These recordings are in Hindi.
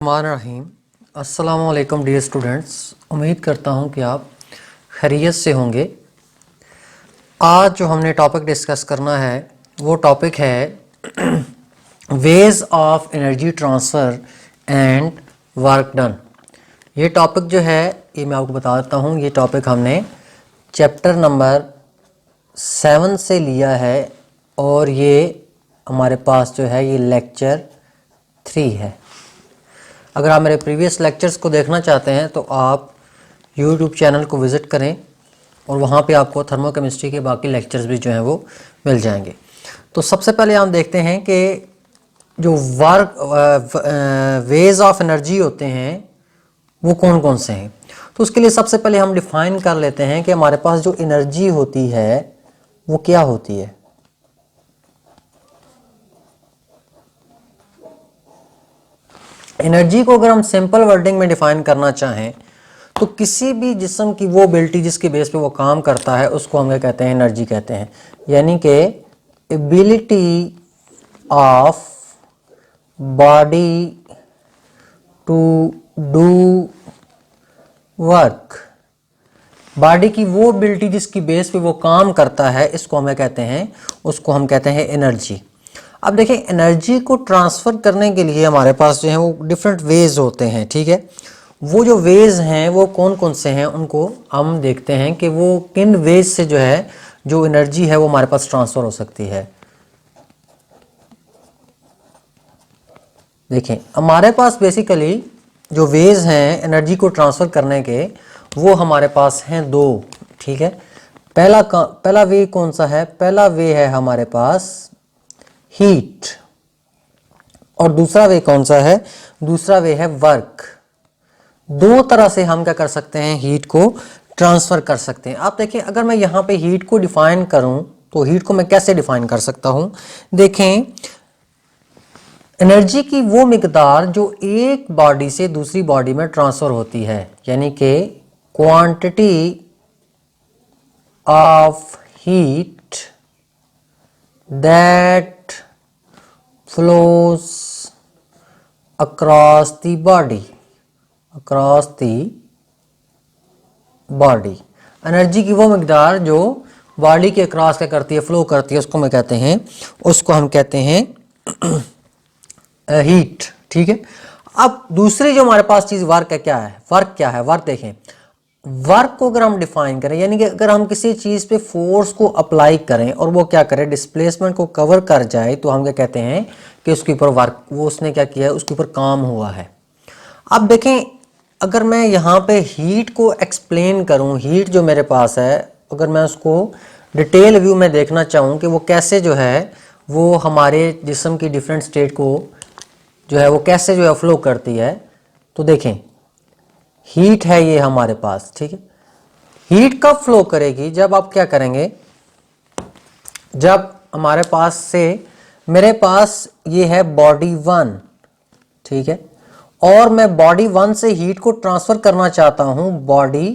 रहीम। अस्सलाम वालेकुम डियर स्टूडेंट्स, उम्मीद करता हूँ कि आप खैरियत से होंगे। आज जो हमने टॉपिक डिस्कस करना है वो टॉपिक है ways of energy transfer and work done. ये टॉपिक जो है ये मैं आपको बता देता हूँ। ये टॉपिक हमने चैप्टर नंबर 7 से लिया है और ये हमारे पास जो है ये लेक्चर 3 है। अगर आप मेरे प्रीवियस लेक्चर्स को देखना चाहते हैं तो आप यूट्यूब चैनल को विज़िट करें और वहाँ पे आपको थर्मोकेमिस्ट्री के बाकी लेक्चर्स भी जो हैं वो मिल जाएंगे। तो सबसे पहले हम देखते हैं कि जो वेज ऑफ एनर्जी होते हैं वो कौन कौन से हैं। तो उसके लिए सबसे पहले हम डिफ़ाइन कर लेते हैं कि हमारे पास जो एनर्जी होती है वो क्या होती है। एनर्जी को अगर हम सिंपल वर्डिंग में डिफाइन करना चाहें तो किसी भी जिस्म की वो एबिलिटी जिसके बेस पे वो काम करता है उसको हम क्या कहते हैं, एनर्जी कहते हैं। यानी कि ability of body to do work, body की वो एबिलिटी जिसकी बेस पे वो काम करता है, इसको हम कहते हैं, उसको हम कहते हैं एनर्जी। अब देखें, एनर्जी को ट्रांसफ़र करने के लिए हमारे पास जो है वो डिफरेंट वेज होते हैं। ठीक है, वो जो वेज हैं वो कौन कौन से हैं उनको हम देखते हैं कि वो किन वेज से जो है जो एनर्जी है वो हमारे पास ट्रांसफ़र हो सकती है। देखें, हमारे पास बेसिकली जो वेज हैं एनर्जी को ट्रांसफ़र करने के वो हमारे पास हैं दो। ठीक है, पहला वे कौन सा है? पहला वे है हमारे पास हीट और दूसरा वे कौन सा है? दूसरा वे है वर्क। दो तरह से हम क्या कर सकते हैं, हीट को ट्रांसफ़र कर सकते हैं। आप देखिए, अगर मैं यहाँ पे हीट को डिफाइन करूँ तो हीट को मैं कैसे डिफाइन कर सकता हूँ। देखें, एनर्जी की वो मिकदार जो एक बॉडी से दूसरी बॉडी में ट्रांसफ़र होती है, यानी कि quantity of heat that flows across the body, energy की वो मिकदार जो बॉडी के अक्रॉस क्या करती है, फ्लो करती है, उसको हम कहते हैं हीट। ठीक है, अब दूसरी जो हमारे पास चीज़ वर्क है, क्या है? वर्क देखें, वर्क को अगर हम डिफाइन करें, यानी कि अगर हम किसी चीज़ पे फोर्स को अप्लाई करें और वो क्या करे, डिस्प्लेसमेंट को कवर कर जाए, तो हम क्या कहते हैं कि उसके ऊपर वर्क, वो उसने क्या किया है, उसके ऊपर काम हुआ है। अब देखें, अगर मैं यहाँ पे हीट को एक्सप्लेन करूँ, हीट जो मेरे पास है, अगर मैं उसको डिटेल व्यू में देखना चाहूँ कि वो कैसे जो है वो हमारे जिस्म की डिफरेंट स्टेट को जो है वो कैसे जो है फ्लो करती है, तो देखें, हीट है ये हमारे पास। ठीक है, हीट कब फ्लो करेगी? जब आप क्या करेंगे, जब हमारे पास से मेरे पास ये है बॉडी 1, ठीक है, और मैं बॉडी 1 से हीट को ट्रांसफर करना चाहता हूं बॉडी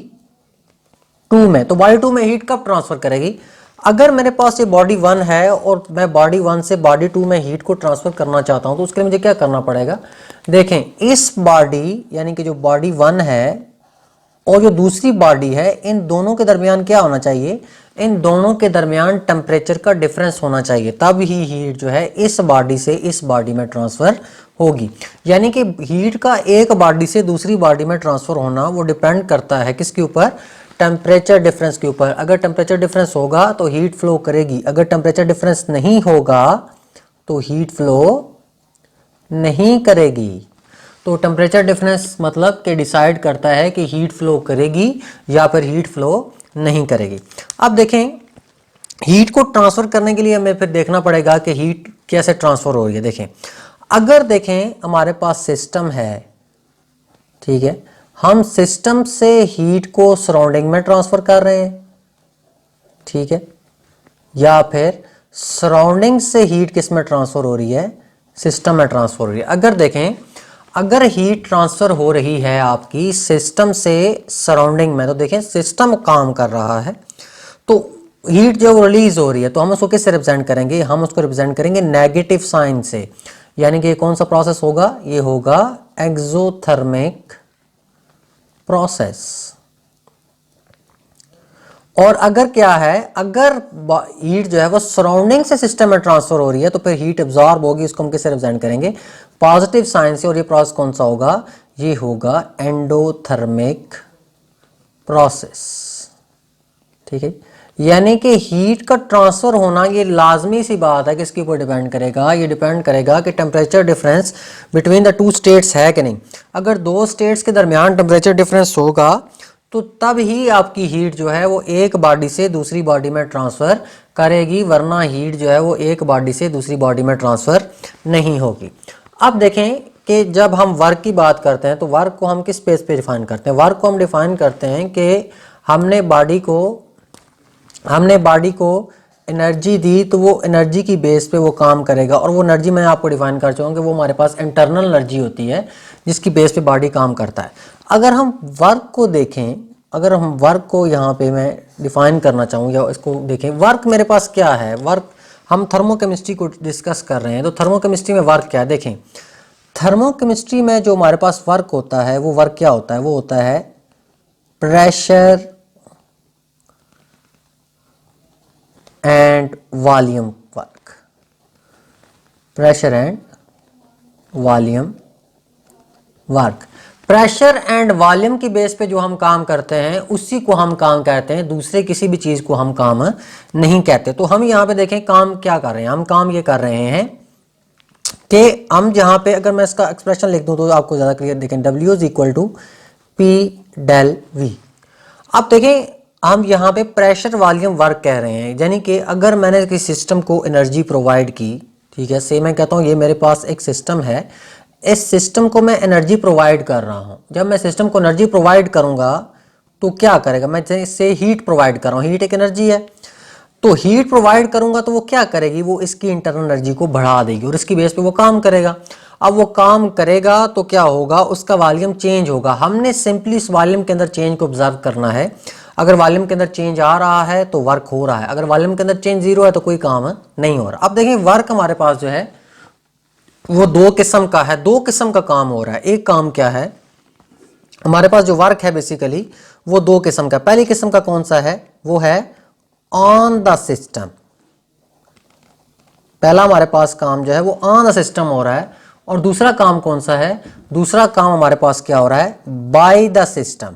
2 में। तो बॉडी 2 में हीट कब ट्रांसफर करेगी? अगर मेरे पास ये बॉडी 1 है और मैं बॉडी 1 से बॉडी 2 में हीट को ट्रांसफर करना चाहता हूं, तो उसके लिए मुझे क्या करना पड़ेगा? देखें, इस बॉडी यानी कि जो बॉडी 1 है और जो दूसरी बॉडी है, इन दोनों के दरमियान क्या होना चाहिए? इन दोनों के दरमियान टेम्परेचर का डिफरेंस होना चाहिए, तब ही हीट जो है इस बॉडी से इस बॉडी में ट्रांसफ़र होगी। यानी कि हीट का एक बॉडी से दूसरी बॉडी में ट्रांसफ़र होना वो डिपेंड करता है किसके ऊपर? टेम्परेचर डिफरेंस के ऊपर। अगर टेम्परेचर डिफरेंस होगा तो हीट फ्लो करेगी, अगर टेम्परेचर डिफरेंस नहीं होगा तो हीट फ्लो नहीं करेगी। तो टेम्परेचर डिफरेंस मतलब कि डिसाइड करता है कि हीट फ्लो करेगी या फिर हीट फ्लो नहीं करेगी। अब देखें, हीट को ट्रांसफ़र करने के लिए हमें फिर देखना पड़ेगा कि हीट कैसे ट्रांसफ़र हो रही है। देखें, अगर देखें हमारे पास सिस्टम है, ठीक है, हम सिस्टम से हीट को सराउंडिंग में ट्रांसफ़र कर रहे हैं, ठीक है, या फिर सराउंडिंग से हीट किस में ट्रांसफ़र हो रही है? सिस्टम में ट्रांसफ़र हो रही है। अगर देखें, अगर हीट ट्रांसफ़र हो रही है आपकी सिस्टम से सराउंडिंग में, तो देखें सिस्टम काम कर रहा है, तो हीट जब रिलीज हो रही है तो हम उसको किससे रिप्रेजेंट करेंगे? हम उसको रिप्रेजेंट करेंगे नेगेटिव साइन से। यानी कि कौन सा प्रोसेस होगा? ये होगा एक्सोथर्मिक प्रोसेस। और अगर क्या है, अगर हीट जो है वो सराउंडिंग से सिस्टम में ट्रांसफर हो रही है तो फिर हीट एब्जॉर्ब होगी, इसको हम किससे रिप्रेजेंट करेंगे, पॉजिटिव साइन से। और ये प्रोसेस कौन सा होगा, ये होगा एंडोथर्मिक प्रोसेस। ठीक है, यानी कि हीट का ट्रांसफर होना ये लाजमी सी बात है, किसके ऊपर डिपेंड करेगा, ये डिपेंड करेगा कि temperature difference between the two states है कि नहीं। अगर दो स्टेट्स के दरमियान टेम्परेचर डिफरेंस होगा तो तब ही आपकी हीट जो है वो एक बॉडी से दूसरी बॉडी में ट्रांसफ़र करेगी, वरना हीट जो है वो एक बॉडी से दूसरी बॉडी में ट्रांसफ़र नहीं होगी। अब देखें कि जब हम वर्क की बात करते हैं तो वर्क को हम किस बेस पे डिफाइन करते हैं, वर्क को हम डिफाइन करते हैं कि हमने बॉडी को एनर्जी दी तो वो एनर्जी की बेस पे वो काम करेगा। और वो एनर्जी मैं आपको डिफाइन कर चुका हूँ कि वो हमारे पास इंटरनल एनर्जी होती है जिसकी बेस पे बॉडी काम करता है। अगर हम वर्क को देखें, अगर हम वर्क को यहाँ पे मैं डिफाइन करना चाहूँ या इसको देखें, वर्क मेरे पास क्या है, वर्क हम थर्मोकेमिस्ट्री को डिस्कस कर रहे हैं तो थर्मोकेमिस्ट्री में वर्क क्या है, देखें थर्मोकेमिस्ट्री में जो हमारे पास वर्क होता है वो वर्क क्या होता है, वो होता है pressure and volume work, pressure and volume work. Pressure and volume की बेस पे जो हम काम करते हैं उसी को हम काम कहते हैं, दूसरे किसी भी चीज को हम काम नहीं कहते। तो हम यहाँ पे देखें काम क्या कर रहे हैं, हम काम ये कर रहे हैं कि हम यहाँ पे अगर मैं इसका एक्सप्रेशन लिख दूं तो आपको ज्यादा क्लियर देखें, W is equal to P del V। अब देखें हम यहाँ पे प्रेशर वॉल्यूम वर्क कह रहे हैं, यानी कि अगर मैंने किसी सिस्टम को एनर्जी प्रोवाइड की, ठीक है, से मैं कहता हूँ ये मेरे पास एक सिस्टम है, इस सिस्टम को मैं एनर्जी प्रोवाइड कर रहा हूँ। जब मैं सिस्टम को एनर्जी प्रोवाइड करूँगा तो क्या करेगा, मैं इससे हीट प्रोवाइड कर रहा हूँ, हीट एक एनर्जी है, तो हीट प्रोवाइड करूँगा तो वो क्या करेगी, वो इसकी इंटरनल एनर्जी को बढ़ा देगी और इसकी बेस पे वो काम करेगा। अब वो काम करेगा तो क्या होगा, उसका वॉल्यूम चेंज होगा। हमने सिंपली इस वॉल्यूम के अंदर चेंज को ऑब्जर्व करना है। अगर वॉल्यूम के अंदर चेंज आ रहा है तो वर्क हो रहा है, अगर वॉल्यूम के अंदर चेंज जीरो है तो कोई काम नहीं हो रहा। अब देखें वर्क हमारे पास जो है वो दो किस्म का है, दो किस्म का काम हो रहा है। एक काम क्या है, हमारे पास जो वर्क है बेसिकली वो दो किस्म का। पहली किस्म का कौन सा है, वो है ऑन द सिस्टम। पहला हमारे पास काम जो है वो ऑन द सिस्टम हो रहा है, और दूसरा काम कौन सा है, दूसरा काम हमारे पास क्या हो रहा है, बाय द सिस्टम।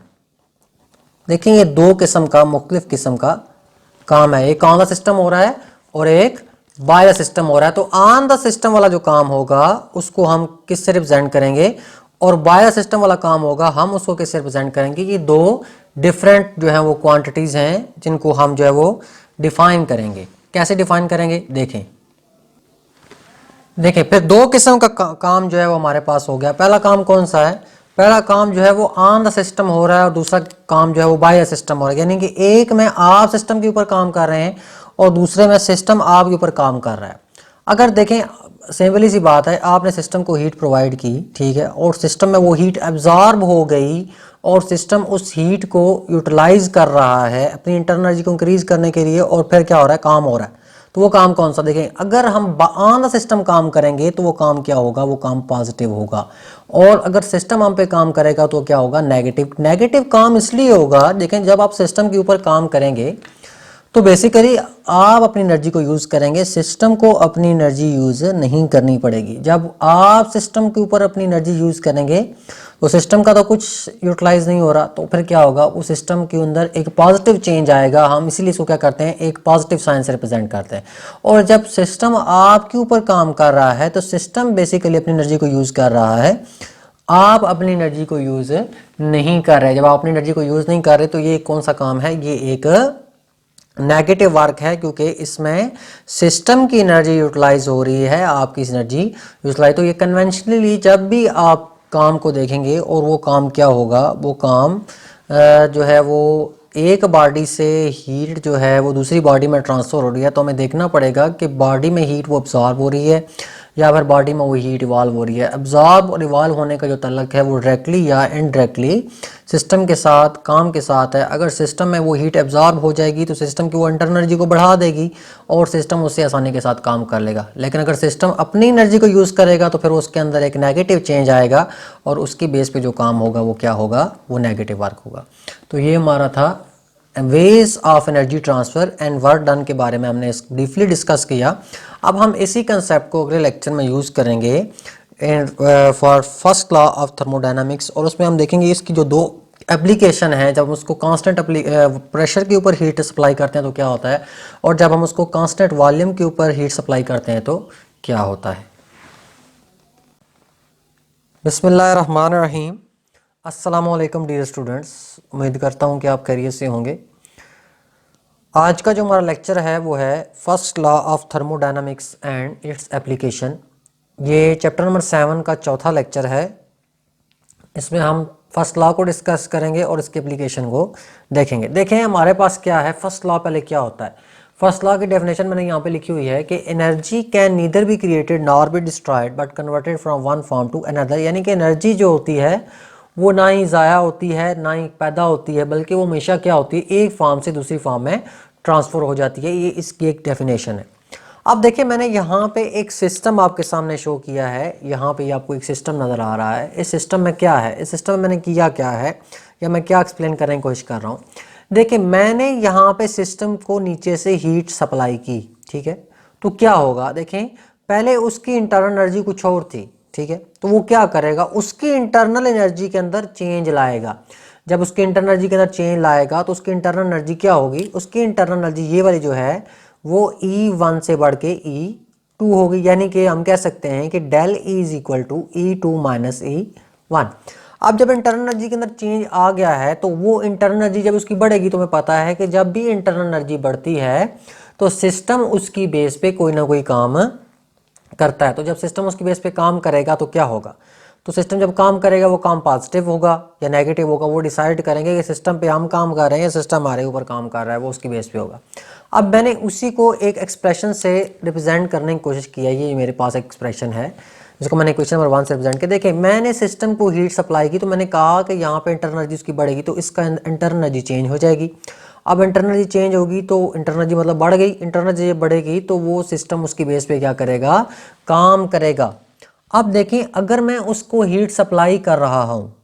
देखिए ये दो किस्म का, मुख्तलिफ किस्म का काम है, एक ऑन द सिस्टम हो रहा है और एक बाय द सिस्टम हो रहा है। तो ऑन द सिस्टम वाला जो काम होगा उसको हम किससे रिप्रेजेंट करेंगे, और बाय द सिस्टम वाला काम होगा हम उसको किससे रिप्रेजेंट करेंगे। ये दो डिफरेंट जो है वो क्वांटिटीज हैं जिनको हम जो है वो डिफाइन करेंगे। कैसे डिफाइन करेंगे, देखें फिर दो किस्म का काम जो है वो हमारे पास हो गया। पहला काम कौन सा है, पहला काम जो है वो ऑन द सिस्टम हो रहा है और दूसरा काम जो है वो बाय द सिस्टम हो रहा है। यानी कि एक में आप सिस्टम के ऊपर काम कर रहे हैं और दूसरे में सिस्टम आपके ऊपर काम कर रहा है। अगर देखें सिंपली सी बात है, आपने सिस्टम को हीट प्रोवाइड की, ठीक है, और सिस्टम में वो हीट एब्जॉर्ब हो गई और सिस्टम उस हीट को यूटिलाइज कर रहा है अपनी इंटरनल एनर्जी को इंक्रीज करने के लिए, और फिर क्या हो रहा है, काम हो रहा है। तो वो काम कौन सा, देखें अगर हम ऑन द सिस्टम काम करेंगे तो वो काम क्या होगा, वो काम पॉजिटिव होगा। और अगर सिस्टम हम पे काम करेगा तो क्या होगा, नेगेटिव। नेगेटिव काम इसलिए होगा, देखें जब आप सिस्टम के ऊपर काम करेंगे तो बेसिकली आप अपनी एनर्जी को यूज़ करेंगे, सिस्टम को अपनी एनर्जी यूज़ नहीं करनी पड़ेगी। जब आप सिस्टम के ऊपर अपनी एनर्जी यूज़ करेंगे तो सिस्टम का तो कुछ यूटिलाइज नहीं हो रहा, तो फिर क्या होगा, उस सिस्टम के अंदर एक पॉजिटिव चेंज आएगा। हम इसीलिए इसको क्या करते हैं, एक पॉजिटिव साइन से रिप्रेजेंट करते हैं। और जब सिस्टम आपके ऊपर काम कर रहा है तो सिस्टम बेसिकली अपनी एनर्जी को यूज़ कर रहा है, आप अपनी एनर्जी को यूज़ नहीं कर रहे। जब आप अपनी एनर्जी को यूज़ नहीं कर रहे तो ये कौन सा काम है, ये एक नेगेटिव वर्क है, क्योंकि इसमें सिस्टम की एनर्जी यूटिलाइज हो रही है, आपकी एनर्जी यूटिलाइज। तो ये कन्वेंशनली जब भी आप काम को देखेंगे और वो काम क्या होगा, वो काम जो है वो एक बॉडी से हीट जो है वो दूसरी बॉडी में ट्रांसफ़र हो रही है, तो हमें देखना पड़ेगा कि बॉडी में हीट वो अब्सॉर्ब हो रही है या फिर बॉडी में वो हीट इवॉल्व हो रही है। एब्जॉर्ब और इवॉल्व होने का जो तल्लक है वो डायरेक्टली या इनडायरेक्टली सिस्टम के साथ, काम के साथ है। अगर सिस्टम में वो हीट एब्जॉर्ब हो जाएगी तो सिस्टम की वो इंटरनल एनर्जी को बढ़ा देगी और सिस्टम उससे आसानी के साथ काम कर लेगा। लेकिन अगर सिस्टम अपनी एनर्जी को यूज़ करेगा तो फिर उसके अंदर एक नेगेटिव चेंज आएगा और उसकी बेस पे जो काम होगा वो क्या होगा, वो नेगेटिव वर्क होगा। तो ये हमारा था ways of energy transfer and work done के बारे में हमने ब्रीफली डिस्कस किया। अब हम इसी कंसेप्ट को अगले लेक्चर में यूज़ करेंगे for first law of thermodynamics, और उसमें हम देखेंगे इसकी जो दो एप्लीकेशन है। जब हम उसको कांस्टेंट प्रेशर के ऊपर हीट सप्लाई करते हैं तो क्या होता है, और जब हम उसको कांस्टेंट वॉल्यूम के ऊपर हीट सप्लाई करते हैं तो क्या होता है। बिस्मिल्लाहिर्रहमानिर्रहीम। अस्सलामुअलैकुम डियर स्टूडेंट्स, उम्मीद करता हूँ कि आप खैरियत से होंगे। आज का जो हमारा लेक्चर है वो है first law of thermodynamics and its application. ये चैप्टर नंबर 7 का चौथा लेक्चर है। इसमें हम फर्स्ट लॉ को डिस्कस करेंगे और इसके एप्लीकेशन को देखेंगे। देखें हमारे पास क्या है, फर्स्ट लॉ पहले क्या होता है। फर्स्ट लॉ की डेफिनेशन मैंने यहाँ पे लिखी हुई है कि energy can neither be created nor be destroyed but converted from one form to another. यानी कि एनर्जी जो होती है वो ना ही ज़ाया होती है ना ही पैदा होती है, बल्कि वो हमेशा क्या होती है, एक फॉर्म से दूसरी फॉर्म में ट्रांसफ़र हो जाती है। ये इसकी एक डेफिनेशन है। अब देखिए मैंने यहाँ पे एक सिस्टम आपके सामने शो किया है। यहाँ पे आपको एक सिस्टम नज़र आ रहा है। इस सिस्टम में क्या है, इस सिस्टम में मैंने किया क्या है या मैं क्या एक्सप्लेन करने की कोशिश कर रहा हूँ। देखिए मैंने यहाँ पे सिस्टम को नीचे से हीट सप्लाई की, ठीक है। तो क्या होगा, देखें पहले उसकी इंटरनल एनर्जी कुछ और थी, ठीक है। तो वो क्या करेगा, उसकी इंटरनल एनर्जी के अंदर चेंज लाएगा। जब उसकी इंटरनल एनर्जी के अंदर चेंज लाएगा तो उसकी इंटरनल एनर्जी क्या होगी, उसकी इंटरनल एनर्जी ये वाली जो है वो E1 से बढ़ के E2 होगी। यानी कि हम कह सकते हैं कि del E is equal to E2 minus E1। अब जब इंटरनल एनर्जी के अंदर चेंज आ गया है तो वो इंटरनल एनर्जी जब उसकी बढ़ेगी तो हमें पता है कि जब भी इंटरनल एनर्जी बढ़ती है तो सिस्टम उसकी बेस पे कोई ना कोई काम करता है। तो जब सिस्टम उसकी बेस पे काम करेगा तो क्या होगा, तो सिस्टम जब काम करेगा वो काम पॉजिटिव होगा या नेगेटिव होगा, वो डिसाइड करेंगे कि सिस्टम पे हम काम कर रहे हैं या सिस्टम हमारे ऊपर काम कर रहा है, वो उसकी बेस पे होगा। अब मैंने उसी को एक एक्सप्रेशन से रिप्रेजेंट करने की कोशिश किया। ये मेरे पास एक एक्सप्रेशन है जिसको मैंने क्वेश्चन नंबर 1 से रिप्रेजेंट किया। देखिए मैंने सिस्टम को हीट सप्लाई की तो मैंने कहा कि यहाँ पे इंटरनल एनर्जी उसकी बढ़ेगी तो इसका इंटरनल एनर्जी चेंज हो जाएगी। अब इंटरनल एनर्जी चेंज होगी तो इंटरनल एनर्जी मतलब बढ़ गई। इंटरनल एनर्जी बढ़ेगी तो वो सिस्टम उसकी बेस पे क्या करेगा, काम करेगा। अब देखिए अगर मैं उसको हीट सप्लाई कर रहा हूँ,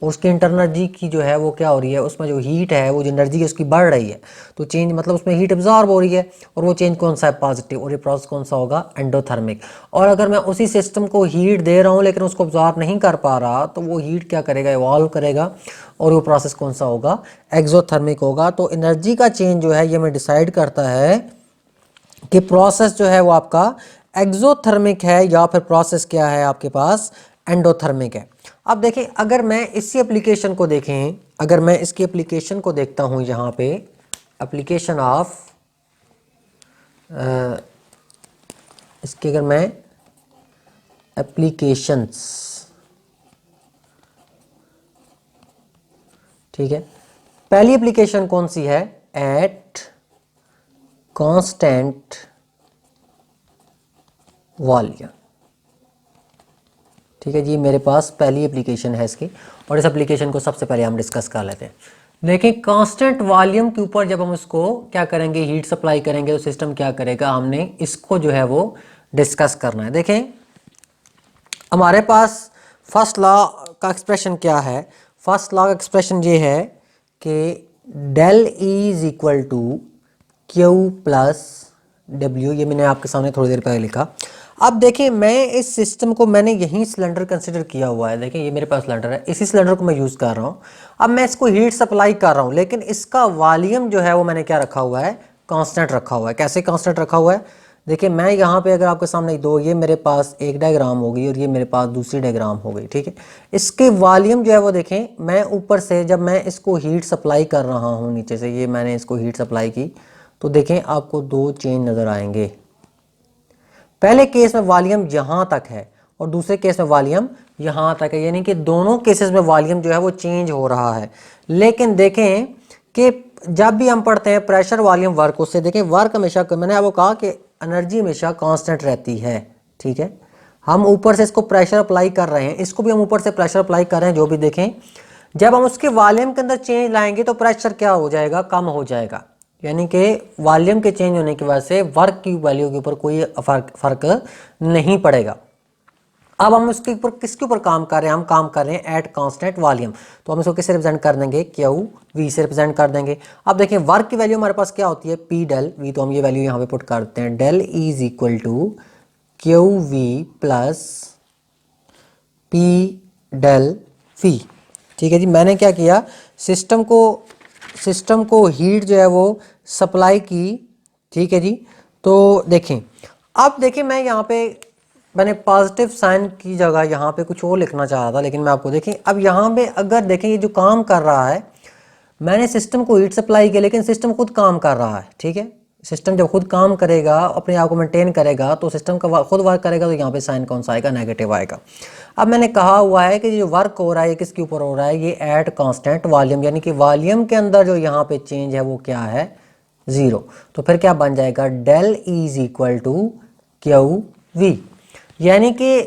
उसकी इंटरनल एनर्जी की जो है वो क्या हो रही है, उसमें जो हीट है वो जो एनर्जी है उसकी बढ़ रही है, तो चेंज मतलब उसमें हीट एब्जॉर्ब हो रही है और वो चेंज कौन सा है, पॉजिटिव। और ये प्रोसेस कौन सा होगा, एंडोथर्मिक। और अगर मैं उसी सिस्टम को हीट दे रहा हूँ लेकिन उसको एब्जॉर्ब नहीं कर पा रहा तो वो हीट क्या करेगा, इवॉल्व करेगा और वो प्रोसेस कौन सा होगा, एक्सोथर्मिक होगा। तो एनर्जी का चेंज जो है ये मैं डिसाइड करता है कि प्रोसेस जो है वो आपका एक्सोथर्मिक है या फिर प्रोसेस क्या है आपके पास, एंडोथर्मिक है। अब देखें अगर मैं इसी एप्लीकेशन को देखें, अगर मैं इसकी एप्लीकेशन को देखता हूं यहाँ पे, एप्लीकेशन ऑफ इसके अगर मैं एप्लीकेशंस, ठीक है, पहली एप्लीकेशन कौन सी है, एट कांस्टेंट वॉल्यूम, ठीक है जी। मेरे पास पहली एप्लीकेशन है इसकी और इस एप्लीकेशन को सबसे पहले हम डिस्कस कर लेते हैं। देखिए कांस्टेंट वॉल्यूम के ऊपर जब हम उसको क्या करेंगे, हीट सप्लाई करेंगे तो सिस्टम क्या करेगा, हमने इसको जो है वो डिस्कस करना है। देखें हमारे पास फर्स्ट लॉ का एक्सप्रेशन क्या है, फर्स्ट लॉ का एक्सप्रेशन ये है कि del E is equal to Q plus W। ये मैंने आपके सामने थोड़ी देर पहले लिखा। अब देखिए मैं इस सिस्टम को मैंने यही सिलेंडर कंसिडर किया हुआ है। देखिए ये मेरे पास सिलेंडर है, इसी सिलेंडर को मैं यूज़ कर रहा हूँ। अब मैं इसको हीट सप्लाई कर रहा हूँ लेकिन इसका वॉल्यूम जो है वो मैंने क्या रखा हुआ है, कांस्टेंट रखा हुआ है। कैसे कांस्टेंट रखा हुआ है, देखिए मैं यहाँ पे अगर आपके सामने दो, ये मेरे पास एक डायग्राम हो गई और ये मेरे पास दूसरी डायग्राम हो गई, ठीक है। इसके वॉल्यूम जो है वो देखें, मैं ऊपर से जब मैं इसको हीट सप्लाई कर रहा हूँ नीचे से, ये मैंने इसको हीट सप्लाई की तो देखें आपको दो चेंज नज़र आएंगे। पहले केस में वॉल्यूम यहाँ तक है और दूसरे केस में वॉल्यूम यहाँ तक है, यानी कि दोनों केसेस में वॉल्यूम जो है वो चेंज हो रहा है। लेकिन देखें कि जब भी हम पढ़ते हैं प्रेशर वॉल्यूम वर्क, उससे देखें वर्क हमेशा, मैंने आपको कहा कि एनर्जी हमेशा कांस्टेंट रहती है, ठीक है। हम ऊपर से इसको प्रेशर अप्लाई कर रहे हैं, इसको भी हम ऊपर से प्रेशर अप्लाई कर रहे हैं, जो भी देखें। जब हम उसके वॉल्यूम के अंदर चेंज लाएंगे तो प्रेशर क्या हो जाएगा, कम हो जाएगा, यानी कि वॉल्यूम के चेंज होने की वजह से वर्क की वैल्यू के ऊपर कोई फर्क नहीं पड़ेगा। अब हम उसके ऊपर किसके ऊपर काम कर रहे हैं, हम काम कर रहे हैं एट कांस्टेंट वॉल्यूम, तो हम इसको किससे रिप्रेजेंट कर देंगे, क्यू वी से रिप्रेजेंट कर देंगे। अब देखें वर्क की वैल्यू हमारे पास क्या होती है, पी डेल वी, तो हम ये वैल्यू यहाँ पे पुट कर देते हैं, del is equal to Q V plus P del V. ठीक है जी, मैंने क्या किया, सिस्टम को हीट जो है वो सप्लाई की। ठीक है जी, तो देखें, अब देखें मैं यहाँ पे मैंने पॉजिटिव साइन की जगह यहाँ पे कुछ और लिखना चाह रहा था, लेकिन मैं आपको देखें अब यहाँ पे अगर देखें ये जो काम कर रहा है, मैंने सिस्टम को हीट सप्लाई किया लेकिन सिस्टम खुद काम कर रहा है। ठीक है, सिस्टम जब खुद काम करेगा, अपने आप को मेंटेन करेगा, तो सिस्टम का खुद वर्क करेगा, तो यहाँ पे साइन कौन सा आएगा, नेगेटिव आएगा। अब मैंने कहा हुआ है कि जो वर्क हो रहा है ये किसके ऊपर हो रहा है, ये एट कांस्टेंट वॉल्यूम, यानी कि वॉल्यूम के अंदर जो यहाँ पे चेंज है वो क्या है, 0। तो फिर क्या बन जाएगा, del is equal to Q V, यानी कि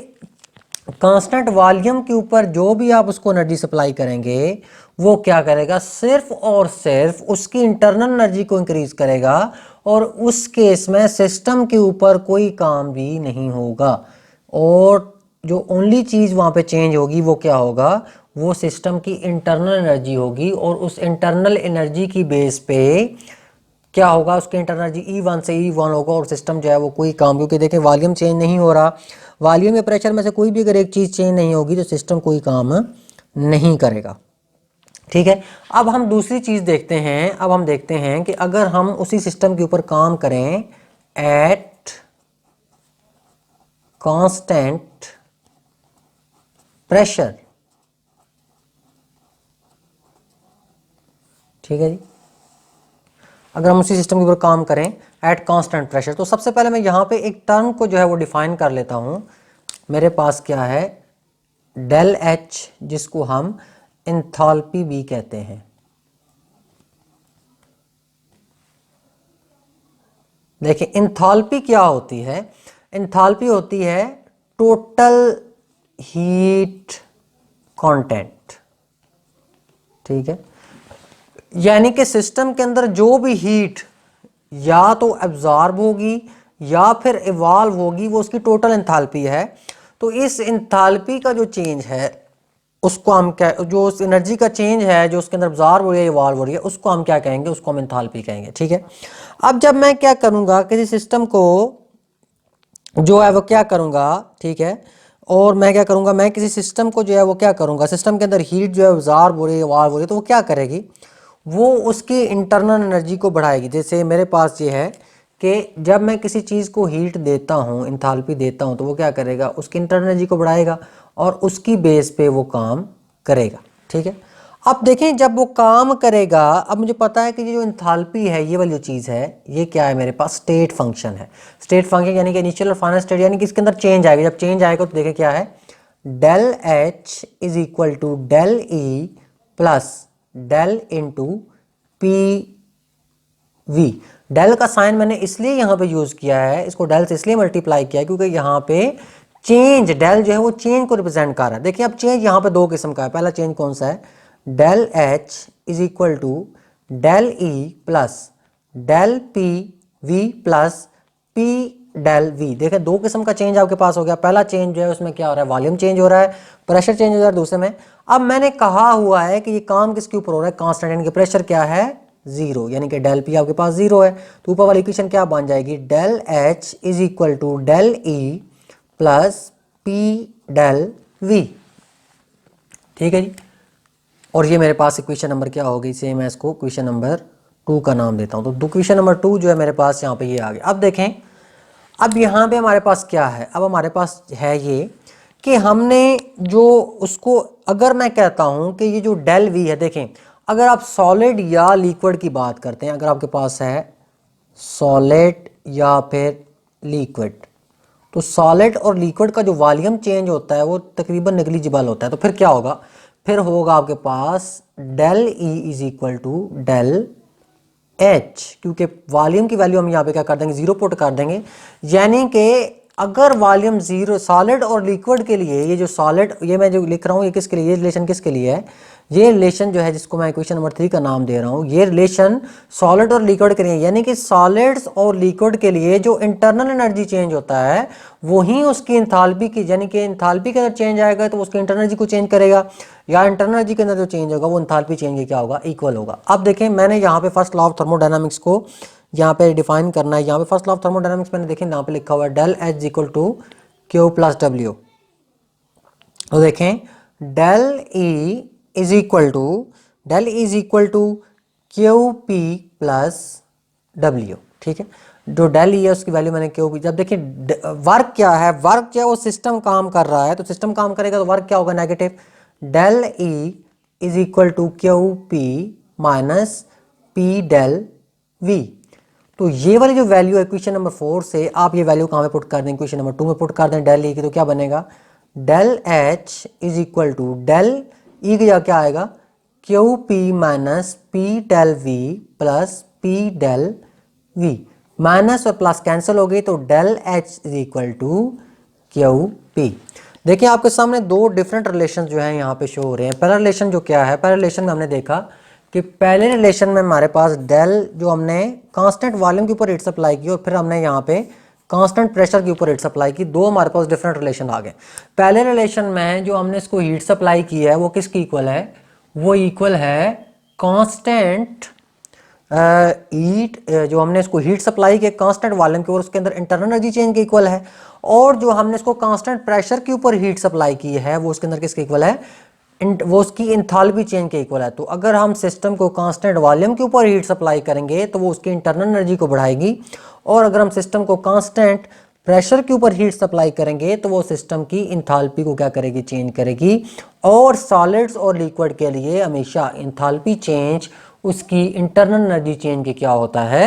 कांस्टेंट वॉल्यूम के ऊपर जो भी आप उसको एनर्जी सप्लाई करेंगे वो क्या करेगा, सिर्फ और सिर्फ उसकी इंटरनल एनर्जी को इंक्रीज करेगा, और उस केस में सिस्टम के ऊपर कोई काम भी नहीं होगा, और जो ओनली चीज़ वहाँ पे चेंज होगी वो क्या होगा, वो सिस्टम की इंटरनल एनर्जी होगी, और उस इंटरनल एनर्जी की बेस पे क्या होगा, उसकी इंटरनल एनर्जी E1 से E1 होगा, और सिस्टम जो है वो कोई काम, क्योंकि देखें वॉल्यूम चेंज नहीं हो रहा, वॉल्यूम या प्रेशर में से कोई भी अगर एक चीज़ चेंज नहीं होगी तो सिस्टम कोई काम नहीं करेगा। ठीक है, अब हम दूसरी चीज़ देखते हैं। अब हम देखते हैं कि अगर हम उसी सिस्टम के ऊपर काम करें एट कांस्टेंट प्रेशर। ठीक है जी, अगर हम उसी सिस्टम के ऊपर काम करें एट कांस्टेंट प्रेशर, तो सबसे पहले मैं यहाँ पे एक टर्म को जो है वो डिफाइन कर लेता हूँ। मेरे पास क्या है, डेल एच, जिसको हम एंथैल्पी भी कहते हैं। देखिए एंथैल्पी क्या होती है, एंथैल्पी होती है टोटल हीट कंटेंट। ठीक है, यानी कि सिस्टम के अंदर जो भी हीट या तो एब्जॉर्ब होगी या फिर इवॉल्व होगी, वो उसकी टोटल एंथैल्पी है। तो इस एंथैल्पी का जो चेंज है उसको हम क्या, जो उस एनर्जी का चेंज है जो उसके अंदर एब्जॉर्ब हो रही है, इवॉल्व हो रही है, उसको हम क्या कहेंगे, उसको हम एंथैल्पी कहेंगे। ठीक है, अब जब मैं क्या करूंगा, किसी सिस्टम को जो है वो क्या करूंगा, ठीक है, और मैं क्या करूंगा, मैं किसी सिस्टम को जो है वो क्या करूंगा, सिस्टम के अंदर हीट जो है एब्जॉर्ब हो रही है, इवॉल्व हो रही है, तो वो क्या करेगी, वो उसकी इंटरनल एनर्जी को बढ़ाएगी। जैसे मेरे पास ये है कि जब मैं किसी चीज़ को हीट देता हूँ, एंथैल्पी देता हूँ, तो वो क्या करेगा, उसकी इंटरनल एनर्जी को बढ़ाएगा और उसकी बेस पे वो काम करेगा। ठीक है, अब देखें जब वो काम करेगा, अब मुझे पता है कि ये जो एंथैल्पी है, ये वाली जो चीज़ है, ये क्या है, मेरे पास स्टेट फंक्शन है। स्टेट फंक्शन यानी कि इनिशियल और फाइनल स्टेट, यानी कि इसके अंदर चेंज आएगा। जब चेंज आएगा तो देखें क्या है, del H is equal to del E plus del into P V. Del का साइन मैंने इसलिए यहाँ पे यूज़ किया है, इसको डेल से इसलिए मल्टीप्लाई किया है क्योंकि यहाँ पे चेंज, डेल जो है वो चेंज को रिप्रेजेंट कर रहा है। देखिए अब चेंज यहाँ पे दो किस्म का है। पहला चेंज कौन सा है, del H is equal to del E plus del P V plus P del V. देखिए दो किस्म का चेंज आपके पास हो गया। पहला चेंज जो है उसमें क्या हो रहा है, वॉल्यूम चेंज हो रहा है, प्रेशर चेंज हो रहा है दूसरे में। अब मैंने कहा हुआ है कि ये काम किसके ऊपर हो रहा है, कांस्टेंट, यानी कि प्रेशर क्या है, 0, यानी कि डेल पी आपके पास 0 है। तो ऊपर वाली इक्वेशन क्या बन जाएगी, del H is equal to del E plus P del V. ठीक है जी, और ये मेरे पास इक्वेशन नंबर क्या होगी, से मैं इसको इक्वेशन नंबर 2 का नाम देता हूँ। तो इक्वेशन नंबर 2 जो है मेरे पास यहाँ पे ये आ गया। अब देखें, अब यहाँ पे हमारे पास क्या है, अब हमारे पास है ये कि हमने जो उसको, अगर मैं कहता हूँ कि ये जो डेल वी है, देखें अगर आप सॉलिड या लिक्विड की बात करते हैं, अगर आपके पास है सॉलिड या फिर लिक्विड, तो सॉलिड और लिक्विड का जो वॉल्यूम चेंज होता है वो तकरीबन नेग्लिजिबल होता है। तो फिर क्या होगा, फिर होगा आपके पास del E is equal to del H, क्योंकि वॉल्यूम की वैल्यू हम यहाँ पे क्या कर देंगे, 0 पुट कर देंगे, यानी कि अगर वॉल्यूम जीरो सॉलिड और लिक्विड के लिए, ये जो सॉलिड, ये मैं जो लिख रहा हूँ ये किसके लिए, ये रिलेशन किसके लिए है, ये रिलेशन जो है जिसको मैं इक्वेशन नंबर 3 का नाम दे रहा हूँ, ये रिलेशन सॉलिड और लिक्विड के लिए, यानी कि सॉलिड्स और लिक्विड के लिए जो इंटरनल एनर्जी चेंज होता है वही उसकी इंथाल्पी की, यानी कि इंथाल्पी के अंदर चेंज आएगा तो उसकी इंटरनल एनर्जी को चेंज करेगा, या इंटरनल एनर्जी के अंदर जो चेंज होगा वो इंथाल्पी चेंज के क्या होगा, इक्वल होगा। अब देखें मैंने यहाँ पे फर्स्ट लॉ ऑफ थर्मोडायनामिक्स को यहाँ पे डिफाइन करना है। यहाँ पे फर्स्ट लॉ ऑफ थर्मोडायनामिक्स मैंने देखें यहाँ पे लिखा हुआ है del H equal to Q plus W. तो देखें del E is equal to Q P plus W, ठीक है। जो डेल ई है उसकी वैल्यू मैंने क्यू पी, जब देखिए वर्क क्या है, वर्क क्या है, वो सिस्टम काम कर रहा है तो सिस्टम काम करेगा तो वर्क क्या होगा, negative. Del E is equal to Q P minus P del V. तो ये वाली जो वैल्यू है इक्वेशन नंबर 4 से आप ये वैल्यू कहाँ पे पुट कर दें, इक्वेशन नंबर 2 में पुट कर दें डेल ई की, तो क्या बनेगा, del H is equal to del E की क्या आएगा, Q P minus P del V plus P del V, minus और प्लस कैंसिल हो गई तो del H is equal to Q P. देखिए आपके सामने दो डिफरेंट रिलेशन जो है यहाँ पे शो हो रहे हैं। पहला रिलेशन जो क्या है, पहले रिलेशन में हमने देखा कि पहले रिलेशन में हमारे पास डेल जो हमने कांस्टेंट वॉल्यूम के ऊपर हीट सप्लाई की और फिर हमने यहाँ पे कांस्टेंट प्रेशर के ऊपर हीट सप्लाई की, दो हमारे पास डिफरेंट रिलेशन आ गए। पहले रिलेशन में जो हमने इसको हीट सप्लाई की है वो किसकी इक्वल है, वो इक्वल है कांस्टेंट हीट, जो हमने इसको हीट सप्लाई के कांस्टेंट वॉल्यूम के ऊपर उसके अंदर इंटरनल एनर्जी चेंज के इक्वल है, और जो हमने इसको कांस्टेंट प्रेशर के ऊपर हीट सप्लाई की है वो उसके अंदर किसके इक्वल है, वो उसकी इंथाल्पी चेंज के इक्वल है। तो अगर हम सिस्टम को कांस्टेंट वॉल्यूम के ऊपर हीट सप्लाई करेंगे तो वो उसकी इंटरनल एनर्जी को बढ़ाएगी, और अगर हम सिस्टम को कांस्टेंट प्रेशर के ऊपर हीट सप्लाई करेंगे तो वो सिस्टम की इंथाल्पी को क्या करेगी, चेंज करेगी। और सॉलिड्स और लिक्विड के लिए हमेशा इंथाल्पी चेंज उसकी इंटरनल एनर्जी चेंज के क्या होता है,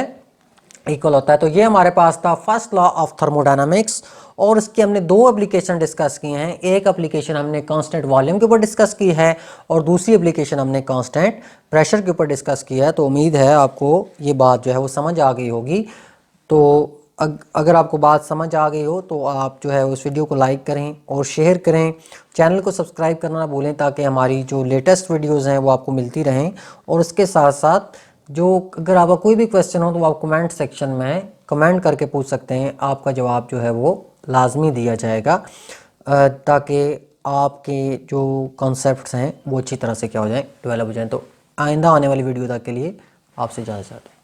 इक्वल होता है। तो ये हमारे पास था फर्स्ट लॉ ऑफ थर्मोडायनामिक्स, और इसकी हमने दो एप्लीकेशन डिस्कस की हैं। एक एप्लीकेशन हमने कांस्टेंट वॉल्यूम के ऊपर डिस्कस की है और दूसरी एप्लीकेशन हमने कांस्टेंट प्रेशर के ऊपर डिस्कस किया है। तो उम्मीद है आपको ये बात जो है वो समझ आ गई होगी। तो अगर आपको बात समझ आ गई हो तो आप जो है उस वीडियो को लाइक करें और शेयर करें, चैनल को सब्सक्राइब करना ना भूलें ताकि हमारी जो लेटेस्ट वीडियोज़ हैं वो आपको मिलती रहें। और उसके साथ साथ जो अगर आपका कोई भी क्वेश्चन हो तो आप कमेंट सेक्शन में कमेंट करके पूछ सकते हैं, आपका जवाब जो है वो लाजमी दिया जाएगा, ताकि आपके जो कॉन्सेप्ट्स हैं वो अच्छी तरह से क्या हो जाएं, डेवलप हो जाएं। तो आइंदा आने वाली वीडियो तक के लिए आपसे इजाज़त चाहता हूँ।